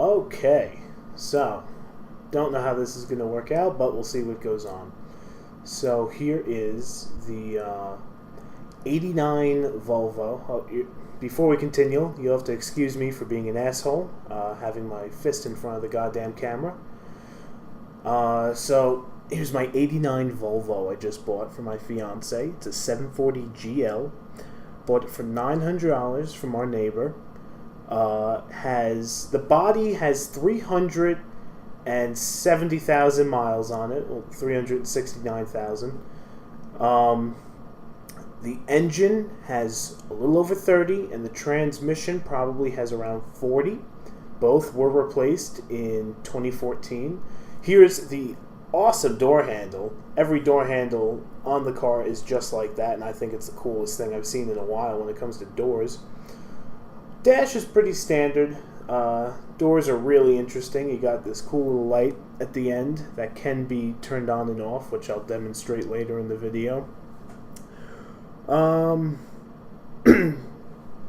Okay, so don't know how this is going to work out, but we'll see what goes on. So here is the 89 Volvo. Before we continue, you'll have to excuse me for being an asshole, having my fist in front of the goddamn camera. So here's my 89 Volvo I just bought for my fiance. It's a 740 GL. Bought it for $900 from our neighbor. The body has 370,000 miles on it. Well, 369,000. The engine has a little over 30, and the transmission probably has around 40. Both were replaced in 2014. Here's the awesome door handle. Every door handle on the car is just like that, and I think it's the coolest thing I've seen in a while when it comes to doors. Dash is pretty standard. Doors are really interesting. You got this cool little light at the end that can be turned on and off, which I'll demonstrate later in the video.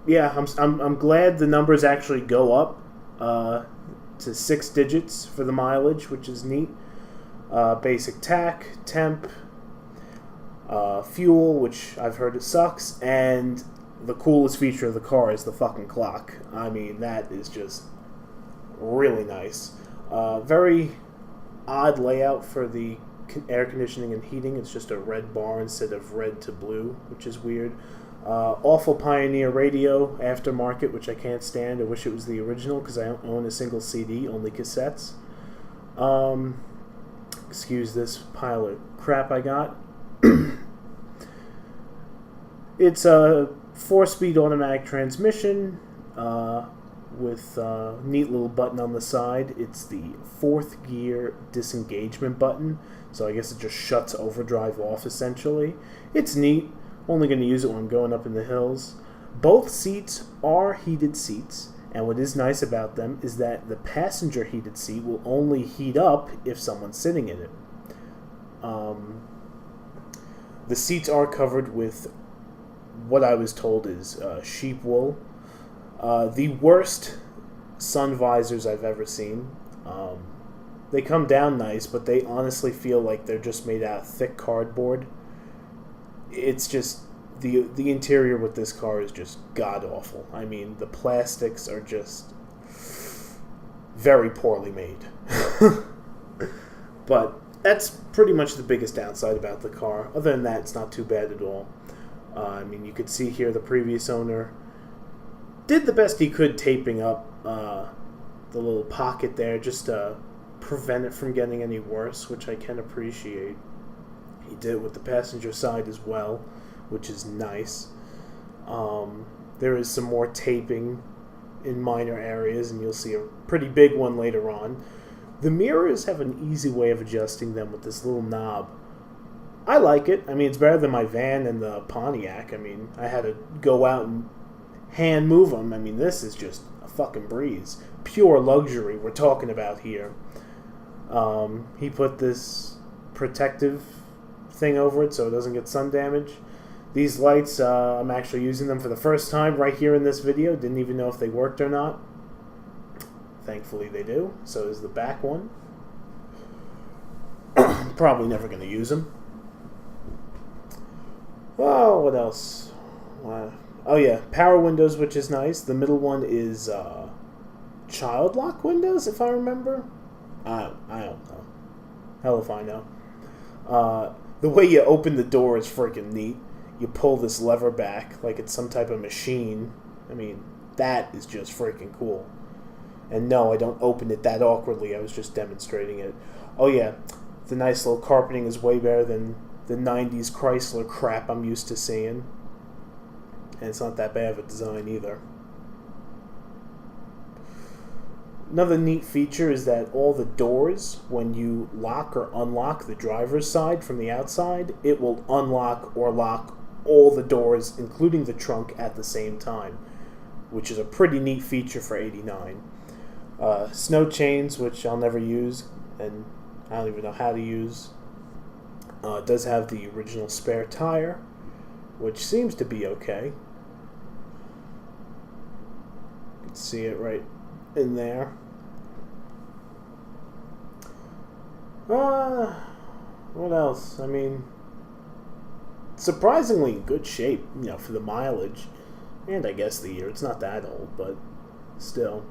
Yeah, I'm glad the numbers actually go up to 6 digits for the mileage, which is neat. Basic tack, temp, fuel, which I've heard it sucks, and the coolest feature of the car is the fucking clock. I mean, that is just really nice. Very odd layout for the air conditioning and heating. It's just a red bar instead of red to blue, which is weird. Awful Pioneer radio, aftermarket, which I can't stand. I wish it was the original because I don't own a single CD, only cassettes. Excuse this pile of crap I got. It's a 4-speed automatic transmission with a neat little button on the side. It's the 4th gear disengagement button, so I guess it just shuts overdrive off essentially. It's neat. Only going to use it when I'm going up in the hills. Both seats are heated seats, and what is nice about them is that the passenger heated seat will only heat up if someone's sitting in it. The seats are covered with what I was told is sheep wool. The worst sun visors I've ever seen. They come down nice, but they honestly feel like they're just made out of thick cardboard. It's just the interior with this car is just god awful. I mean, the plastics are just very poorly made. But that's pretty much the biggest downside about the car. Other than that, it's not too bad at all. I mean, you could see here the previous owner did the best he could taping up the little pocket there just to prevent it from getting any worse, which I can appreciate. He did it with the passenger side as well, which is nice. There is some more taping in minor areas, and you'll see a pretty big one later on. The mirrors have an easy way of adjusting them with this little knob. I like it. I mean, it's better than my van and the Pontiac. I mean, I had to go out and hand move them. I mean, this is just a fucking breeze. Pure luxury we're talking about here. He put this protective thing over it so it doesn't get sun damage. These lights, I'm actually using them for the first time right here in this video. Didn't even know if they worked or not. Thankfully they do. So is the back one. Probably never going to use them. Oh, what else? Oh yeah, power windows, which is nice. The middle one is child lock windows, if I remember. I don't know. Hell if I know. The way you open the door is freaking neat. You pull this lever back like it's some type of machine. I mean, that is just freaking cool. And no, I don't open it that awkwardly. I was just demonstrating it. Oh yeah, the nice little carpeting is way better than the 90s Chrysler crap I'm used to seeing. And it's not that bad of a design either. Another neat feature is that all the doors, when you lock or unlock the driver's side from the outside, it will unlock or lock all the doors, including the trunk, at the same time, which is a pretty neat feature for 89. Snow chains, which I'll never use, and I don't even know how to use. It does have the original spare tire, which seems to be okay. You can see it right in there. Uh, what else? I mean, surprisingly in good shape, for the mileage. And I guess the year. It's not that old, but still.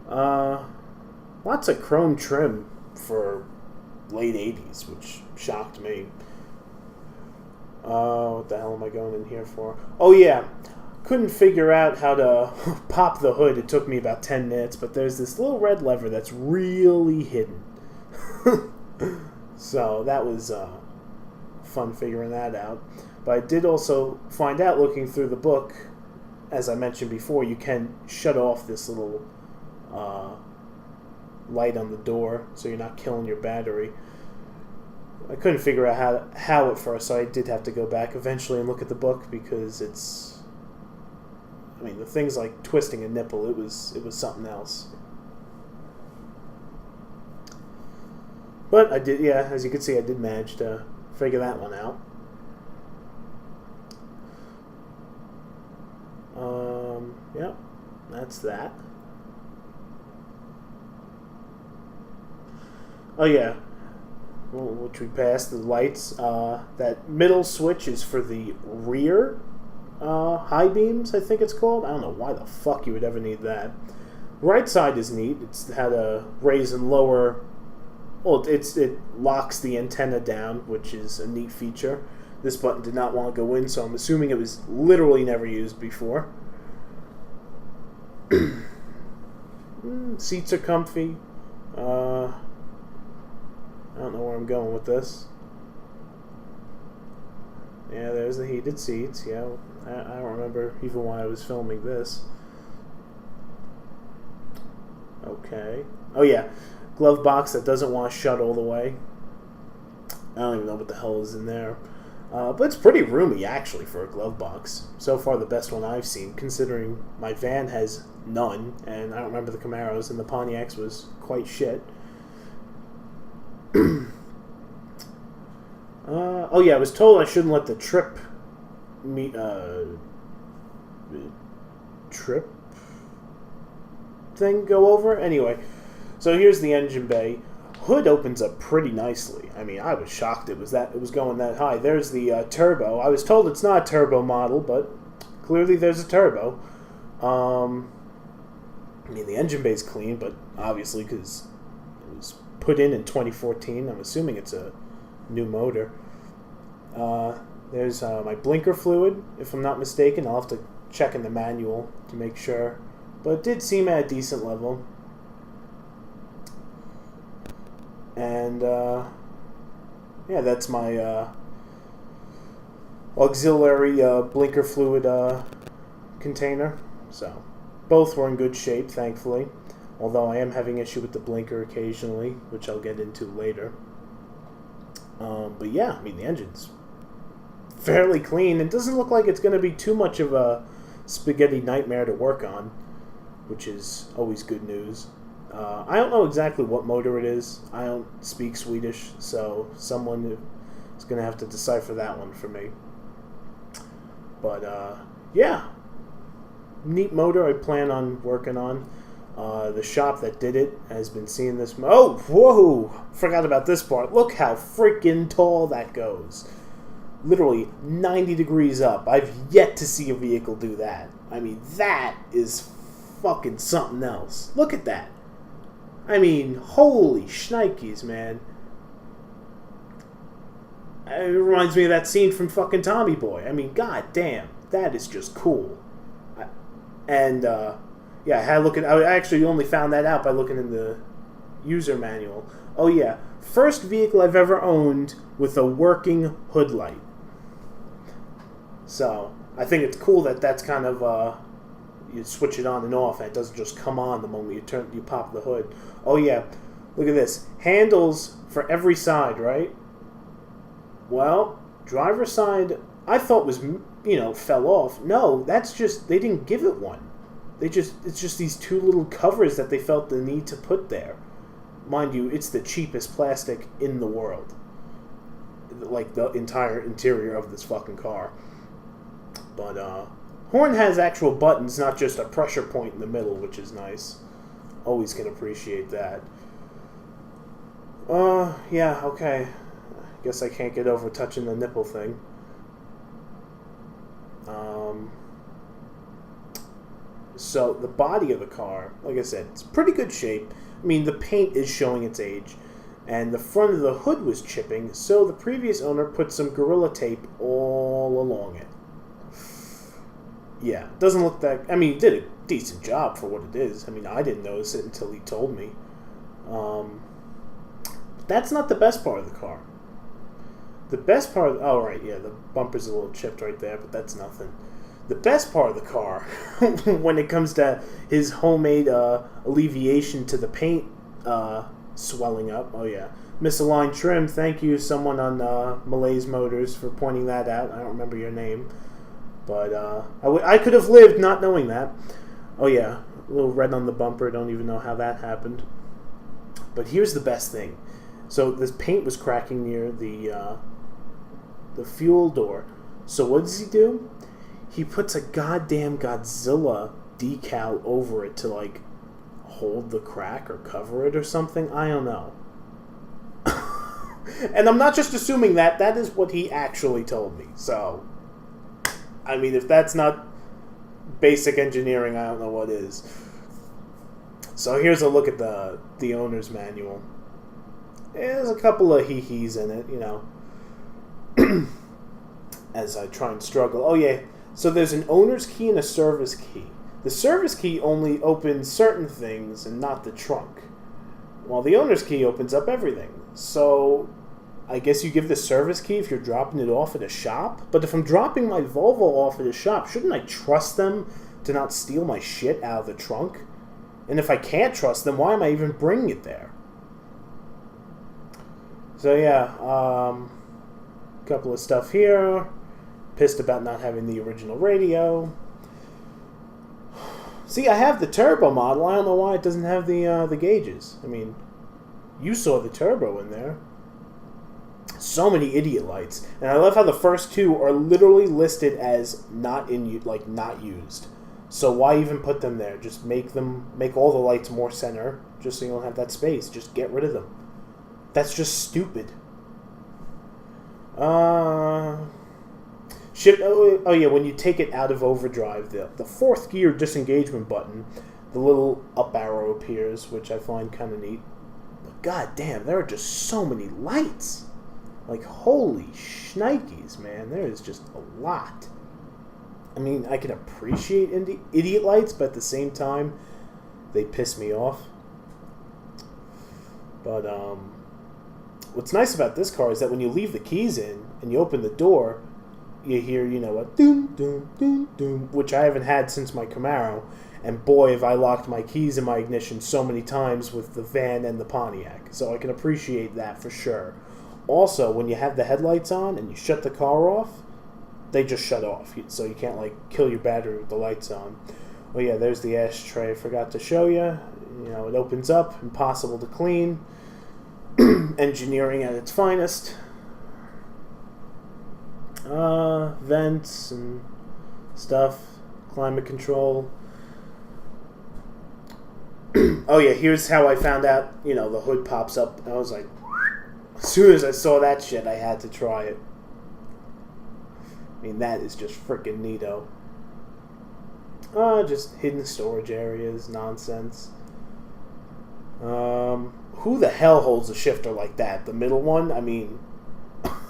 Lots of chrome trim for late 80s, which shocked me. What the hell am I going in here for? Oh, yeah. Couldn't figure out how to pop the hood. It took me about 10 minutes, but there's this little red lever that's really hidden. So that was fun figuring that out. But I did also find out, looking through the book, as I mentioned before, you can shut off this little light on the door so you're not killing your battery. I couldn't figure out how at first, so I did have to go back eventually and look at the book, because it's... I mean, the things like twisting a nipple, it was something else. But I did, yeah, as you can see, I did manage to figure that one out. Yep, that's that. Oh yeah, which we passed, the lights. That middle switch is for the rear high beams, I think it's called. I don't know why the fuck you would ever need that. Right side is neat. It's had a raise and lower. Well, it locks the antenna down, which is a neat feature. This button did not want to go in, so I'm assuming it was literally never used before. Seats are comfy. I don't know where I'm going with this. Yeah, there's the heated seats. Yeah, I don't remember even why I was filming this. Okay. Oh yeah, glove box that doesn't want to shut all the way. I don't even know what the hell is in there. But it's pretty roomy, actually, for a glove box. So far, the best one I've seen, considering my van has none, and I don't remember the Camaros, and the Pontiacs was quite shit. Oh yeah, I was told I shouldn't let the trip thing go over. Anyway, so here's the engine bay. Hood opens up pretty nicely. I mean, I was shocked it was going that high. There's the turbo. I was told it's not a turbo model, but clearly there's a turbo. I mean, the engine bay's clean, but obviously because it was put in 2014, I'm assuming it's a new motor. There's my blinker fluid, if I'm not mistaken. I'll have to check in the manual to make sure, but it did seem at a decent level. And yeah, that's my auxiliary blinker fluid container. So both were in good shape, thankfully, although I am having issue with the blinker occasionally, which I'll get into later. But yeah, I mean, the engine's fairly clean. It doesn't look like it's going to be too much of a spaghetti nightmare to work on, which is always good news. I don't know exactly what motor it is. I don't speak Swedish, so someone is going to have to decipher that one for me. But yeah, neat motor I plan on working on. The shop that did it has been seeing this. Oh, whoa! Forgot about this part. Look how freaking tall that goes. Literally 90 degrees up. I've yet to see a vehicle do that. I mean, that is fucking something else. Look at that. I mean, holy shnikes, man. It reminds me of that scene from fucking Tommy Boy. I mean, god damn. That is just cool. And, yeah, I had I actually only found that out by looking in the user manual. Oh, yeah. First vehicle I've ever owned with a working hood light. So, I think it's cool that that's kind of, you switch it on and off, and it doesn't just come on the moment you pop the hood. Oh, yeah. Look at this. Handles for every side, right? Well, driver's side, I thought was, fell off. No, that's just, they didn't give it one. It's just these two little covers that they felt the need to put there. Mind you, it's the cheapest plastic in the world. Like, the entire interior of this fucking car. But, horn has actual buttons, not just a pressure point in the middle, which is nice. Always can appreciate that. Yeah, okay. Guess I can't get over touching the nipple thing. So the body of the car, like I said, it's pretty good shape. I mean, the paint is showing its age, and the front of the hood was chipping, so the previous owner put some Gorilla Tape all along it. Yeah, doesn't look that... I mean, he did a decent job for what it is. I mean, I didn't notice it until he told me. That's not the best part of the car. The best part... Oh, right, yeah, the bumper's a little chipped right there, but that's nothing. The best part of the car, when it comes to his homemade alleviation to the paint swelling up... Oh, yeah. Misaligned trim. Thank you, someone on Malays Motors, for pointing that out. I don't remember your name. But I could have lived not knowing that. Oh, yeah. A little red on the bumper. Don't even know how that happened. But here's the best thing. So this paint was cracking near the fuel door. So what does he do? He puts a goddamn Godzilla decal over it to, like, hold the crack or cover it or something. I don't know. And I'm not just assuming that. That is what he actually told me. So... I mean, if that's not basic engineering, I don't know what is. So here's a look at the owner's manual. There's a couple of hee-hees in it, you know, as I try and struggle. Oh, yeah. So there's an owner's key and a service key. The service key only opens certain things and not the trunk, while the owner's key opens up everything. So... I guess you give the service key if you're dropping it off at a shop. But if I'm dropping my Volvo off at a shop, shouldn't I trust them to not steal my shit out of the trunk? And if I can't trust them, why am I even bringing it there? So yeah, couple of stuff here. Pissed about not having the original radio. See, I have the turbo model. I don't know why it doesn't have the gauges. I mean, you saw the turbo in there. So many idiot lights, and I love how the first two are literally listed as not used. So why even put them there? Just make all the lights more center, just so you don't have that space. Just get rid of them. That's just stupid. Shift. Oh yeah, when you take it out of overdrive, the fourth gear disengagement button, the little up arrow appears, which I find kind of neat. But god damn, there are just so many lights. Like, holy shnikes, man. There is just a lot. I mean, I can appreciate idiot lights, but at the same time, they piss me off. But, what's nice about this car is that when you leave the keys in and you open the door, you hear, you know, a doom, doom, doom, doom, which I haven't had since my Camaro. And boy, have I locked my keys in my ignition so many times with the van and the Pontiac. So I can appreciate that for sure. Also, when you have the headlights on and you shut the car off, they just shut off. So you can't, like, kill your battery with the lights on. Oh, yeah, there's the ashtray I forgot to show you. You know, it opens up. Impossible to clean. Engineering at its finest. Vents and stuff. Climate control. Oh, yeah, here's how I found out, you know, the hood pops up. And I was like... As soon as I saw that shit, I had to try it. I mean, that is just freaking neato. Just hidden storage areas, nonsense. Who the hell holds a shifter like that? The middle one? I mean,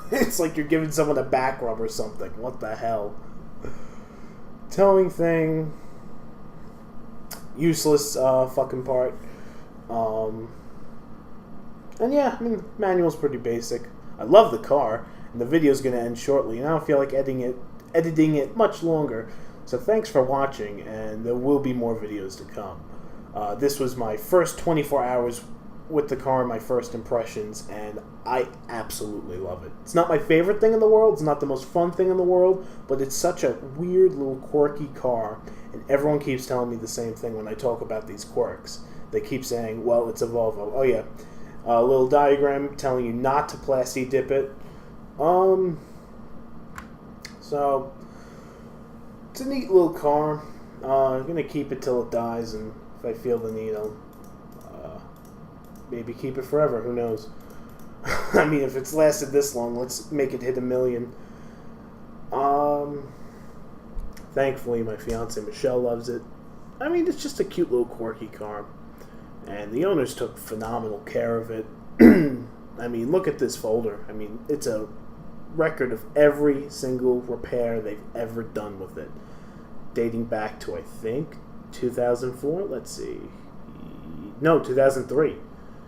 it's like you're giving someone a back rub or something. What the hell? Towing thing. Useless fucking part. And yeah, I mean, the manual's pretty basic. I love the car, and the video's going to end shortly, and I don't feel like editing it much longer. So thanks for watching, and there will be more videos to come. This was my first 24 hours with the car, my first impressions, and I absolutely love it. It's not my favorite thing in the world, it's not the most fun thing in the world, but it's such a weird little quirky car, and everyone keeps telling me the same thing when I talk about these quirks. They keep saying, well, it's a Volvo. Oh yeah. A little diagram telling you not to plasti dip it. So it's a neat little car. I'm gonna keep it till it dies, and if I feel the need, I'll maybe keep it forever. Who knows? I mean, if it's lasted this long, let's make it hit 1 million. Thankfully, my fiancee Michelle loves it. I mean, it's just a cute little quirky car, and the owners took phenomenal care of it. I mean, look at this folder. I mean, it's a record of every single repair they've ever done with it, dating back to, I think, 2004. Let's see. No, 2003.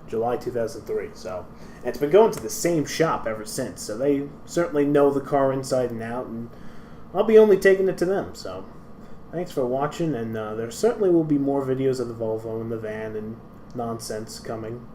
July 2003. So, and it's been going to the same shop ever since. So they certainly know the car inside and out, and I'll be only taking it to them. So, thanks for watching, and there certainly will be more videos of the Volvo and the van and nonsense coming.